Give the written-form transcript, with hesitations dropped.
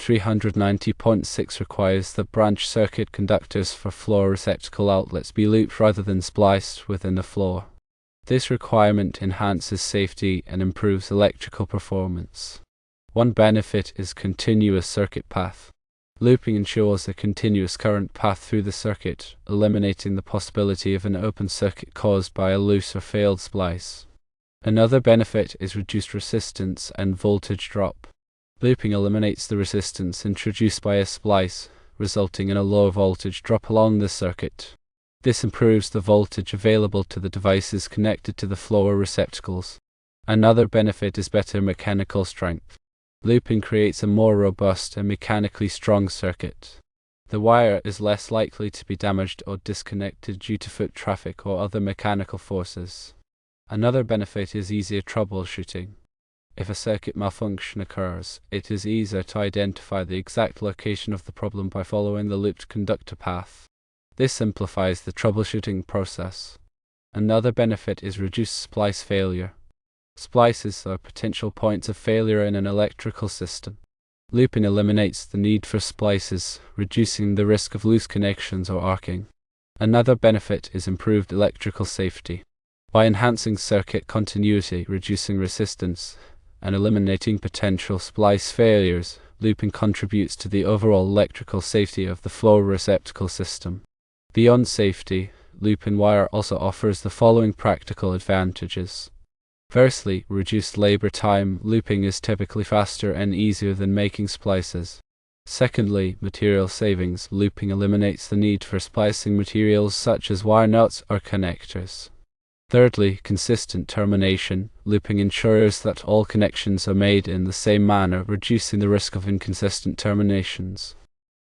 390.6 requires that branch circuit conductors for floor receptacle outlets be looped rather than spliced within the floor. This requirement enhances safety and improves electrical performance. One benefit is continuous circuit path. Looping ensures a continuous current path through the circuit, eliminating the possibility of an open circuit caused by a loose or failed splice. Another benefit is reduced resistance and voltage drop. Looping eliminates the resistance introduced by a splice, resulting in a low voltage drop along the circuit. This improves the voltage available to the devices connected to the floor receptacles. Another benefit is better mechanical strength. Looping creates a more robust and mechanically strong circuit. The wire is less likely to be damaged or disconnected due to foot traffic or other mechanical forces. Another benefit is easier troubleshooting. If a circuit malfunction occurs, it is easier to identify the exact location of the problem by following the looped conductor path. This simplifies the troubleshooting process. Another benefit is reduced splice failure. Splices are potential points of failure in an electrical system. Looping eliminates the need for splices, reducing the risk of loose connections or arcing. Another benefit is improved electrical safety. By enhancing circuit continuity, reducing resistance, and eliminating potential splice failures, looping contributes to the overall electrical safety of the floor receptacle system. Beyond safety, loop-in wire also offers the following practical advantages. Firstly, reduced labor time. Looping is typically faster and easier than making splices. Secondly, material savings. Looping eliminates the need for splicing materials such as wire nuts or connectors. Thirdly, consistent termination. Looping ensures that all connections are made in the same manner, reducing the risk of inconsistent terminations.